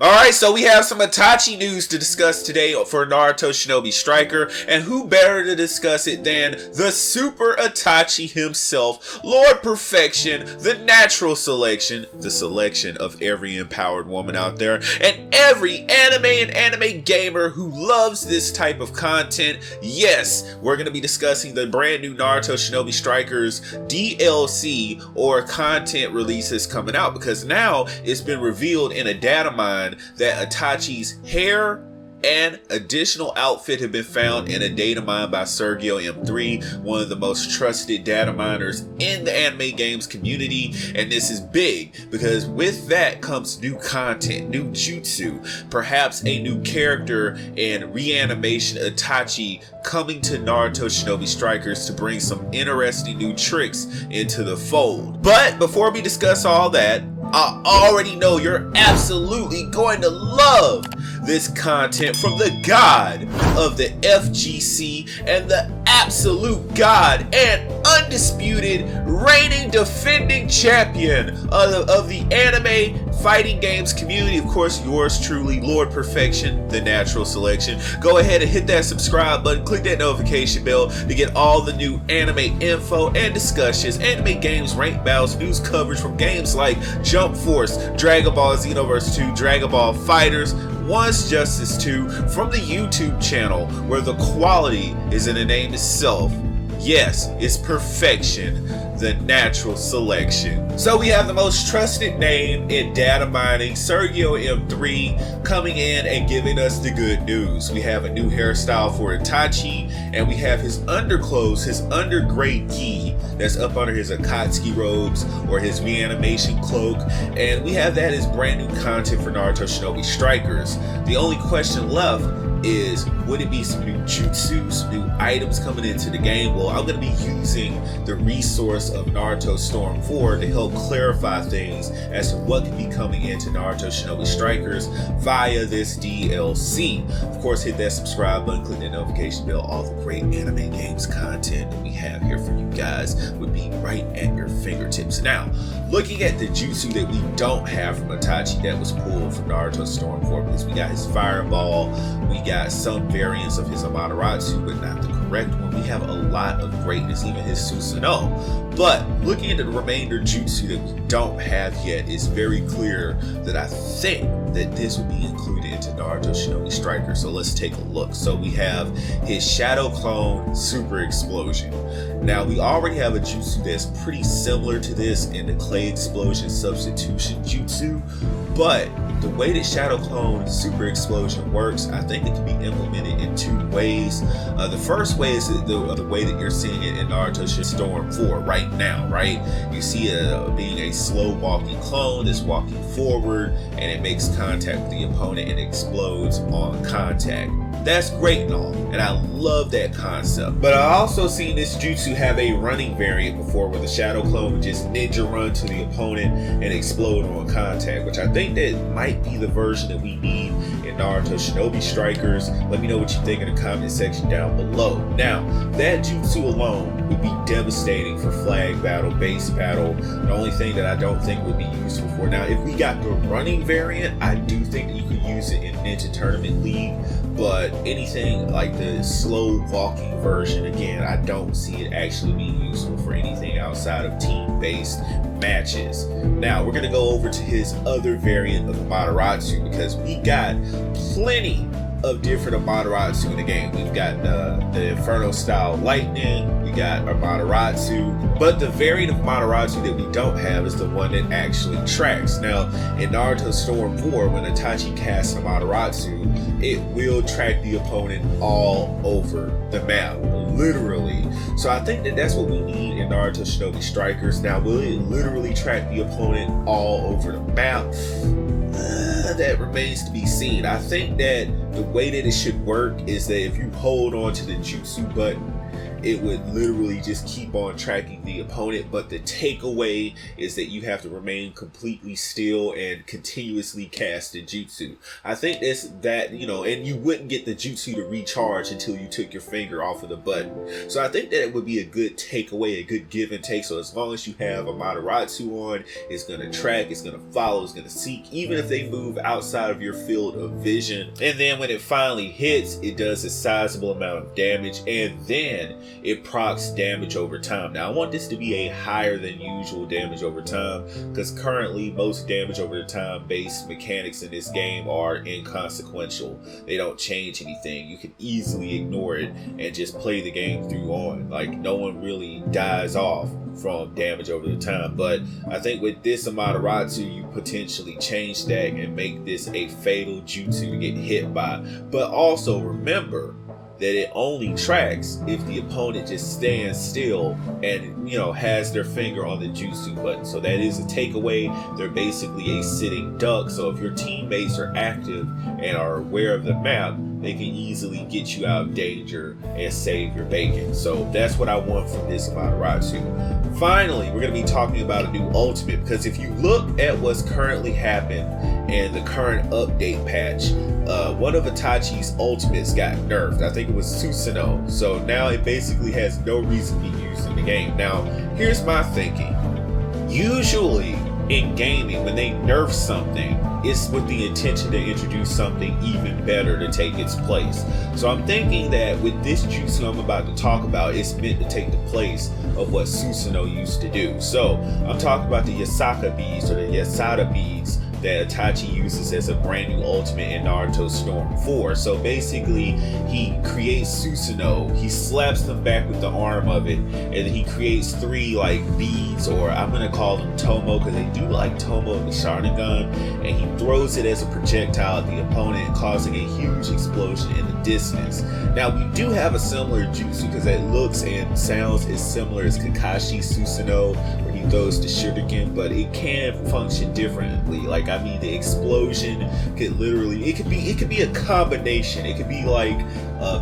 Alright, so we have some Itachi news to discuss today for Naruto Shinobi Striker, and who better to discuss it than the Super Itachi himself, Lord Perfection, the natural selection, the selection of every empowered woman out there, and every anime and anime gamer who loves this type of content. Yes, we're going to be discussing the brand new Naruto Shinobi Strikers DLC or content releases coming out, because now it's been revealed in a data mine that Itachi's hair and additional outfit have been found in a data mine by Sergio M3, one of the most trusted data miners in the anime games community. And this is big because with that comes new content, new jutsu, perhaps a new character and reanimation Itachi coming to Naruto Shinobi Strikers to bring some interesting new tricks into the fold. But before we discuss all that, I already know you're absolutely going to love this content from the god of the FGC and the absolute god and undisputed reigning defending champion of the anime fighting games community. Of course, yours truly, Lord Perfection, the natural selection. Go ahead and hit that subscribe button, click that notification bell to get all the new anime info and discussions, anime games, rank battles, news coverage from games like Jump Force, Dragon Ball Xenoverse 2, Dragon Ball Fighters, One's Justice 2 from the YouTube channel, where the quality is in the name itself. Yes, it's perfection, the natural selection. So we have the most trusted name in data mining, Sergio M3, coming in and giving us the good news. We have a new hairstyle for Itachi, and we have his underclothes, his undergrade gi that's up under his Akatsuki robes or his reanimation cloak, and we have that as brand new content for Naruto Shinobi Strikers. The only question left is, would it be some new jutsu, some new items coming into the game? Well, I'm going to be using the resource of Naruto Storm 4 to help clarify things as to what could be coming into Naruto Shinobi Strikers via this DLC. Of course, hit that subscribe button, click that notification bell. All the great anime games content that we have here for you guys would be right at your fingertips. Now, looking at the jutsu that we don't have from Itachi that was pulled from Naruto Storm 4, because we got his fireball, we got some variants of his Amaterasu, but not the correct one. We have a lot of greatness, even his Susanoo. But looking at the remainder jutsu that we don't have yet, it's very clear that I think that this will be included into Naruto Shinobi Striker. So let's take a look. So we have his Shadow Clone Super Explosion. Now we already have a jutsu that's pretty similar to this in the Clay Explosion Substitution Jutsu, but the way that Shadow Clone Super Explosion works, I think it can be implemented in two ways. The first way is the way that you're seeing it in Naruto Storm 4 right now, right? You see it being a slow walking clone that's walking forward, and it makes contact with the opponent and explodes on contact. That's great and all, and I love that concept. But I also seen this jutsu have a running variant before, where the Shadow Clone would just ninja run to the opponent and explode on contact, which I think that might be the version that we need in Naruto Shinobi Strikers. Let me know what you think in the comment section down below. Now, that jutsu alone would be devastating for flag battle, base battle. The only thing that I don't think would be useful for. Now, if we got the running variant, I do think that you could use it in Ninja Tournament League, but anything like the slow walking version, again, I don't see it actually being useful for anything outside of team-based matches. Now we're gonna go over to his other variant of Amaterasu, because we got plenty of different Amaterasu in the game. We've got the Inferno style lightning, we got Amaterasu, but the variant of Amaterasu that we don't have is the one that actually tracks. Now in Naruto Storm 4, when Itachi casts Amaterasu, it will track the opponent all over the map, literally. So I think that that's what we need in Naruto Shinobi Strikers. Now, will it literally track the opponent all over the map? That remains to be seen. I think that the way that it should work is that if you hold on to the jutsu button it would literally just keep on tracking the opponent. But the takeaway is that you have to remain completely still and continuously cast the jutsu. I think that, you know, and you wouldn't get the jutsu to recharge until you took your finger off of the button. So I think that it would be a good takeaway, a good give and take. So as long as you have a Amaterasu on, it's going to track, it's going to follow, it's going to seek, even if they move outside of your field of vision. And then when it finally hits, it does a sizable amount of damage, and then it procs damage over time. Now I want this to be a higher than usual damage over time, because currently most damage over the time based mechanics in this game are inconsequential. They don't change anything. You can easily ignore it and just play the game through on. Like, no one really dies off from damage over the time. But I think with this Amaterasu, you potentially change that and make this a fatal jutsu to get hit by. But also remember that it only tracks if the opponent just stands still and, you know, has their finger on the jutsu button. So that is a takeaway. They're basically a sitting duck. So if your teammates are active and are aware of the map, they can easily get you out of danger and save your bacon. So that's what I want from this Amaterasu. Finally, we're going to be talking about a new ultimate, because if you look at what's currently happened in the current update patch, one of Itachi's ultimates got nerfed. I think it was Susanoo. So now it basically has no reason to be used in the game. Now, here's my thinking. Usually in gaming, when they nerf something, it's with the intention to introduce something even better to take its place. So I'm thinking that with this jutsu I'm about to talk about, it's meant to take the place of what Susanoo used to do. So I'm talking about the Yasaka beads, or the Yasada beads, that Itachi uses as a brand new ultimate in Naruto Storm 4. So basically, he creates Susanoo, he slaps them back with the arm of it, and then he creates 3 like beads, or I'm gonna call them Tomo, because they do like Tomo in the Sharingan, and he throws it as a projectile at the opponent, causing a huge explosion in the distance. Now we do have a similar jutsu, because it looks and sounds as similar as Kakashi's Susanoo, where he throws the shuriken, but it can function differently. Like, I mean, the explosion could literally, it could be a combination. It could be like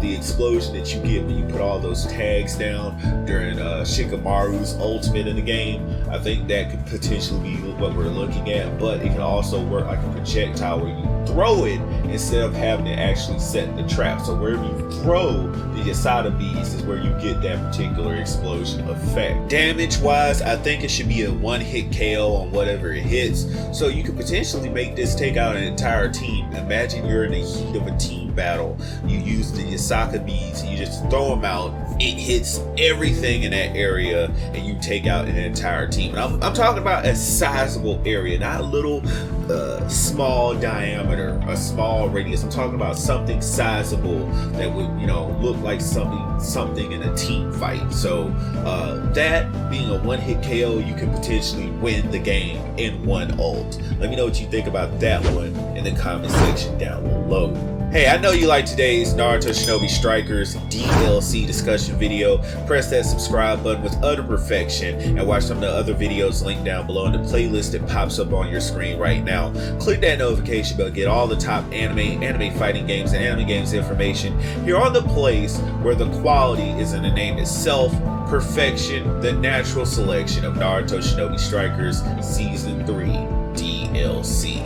the explosion that you get when you put all those tags down during Shikamaru's ultimate in the game. I think that could potentially be what we're looking at, but it can also work like a projectile where you throw it instead of having to actually set the trap. So wherever you throw the Yasada beads is where you get that particular explosion effect. Damage wise, I think it should be a one-hit KO on whatever it hits, so you could potentially make this take out an entire team. Imagine you're in the heat of a team battle, you use the Yasaka beads, you just throw them out, it hits everything in that area, and you take out an entire team. And I'm talking about a sizable area, not a little small diameter, a small radius. I'm talking about something sizable that would, you know, look like something in a team fight. So that being a one-hit KO, you can potentially win the game in one ult. Let me know what you think about that one in the comment section down below. Hey, I know you like today's Naruto Shinobi Strikers DLC discussion video. Press that subscribe button with utter perfection and watch some of the other videos linked down below in the playlist that pops up on your screen right now. Click that notification bell to get all the top anime fighting games, and anime games information here on the place where the quality is in the name itself. Perfection, the natural selection of Naruto Shinobi Strikers Season 3 DLC.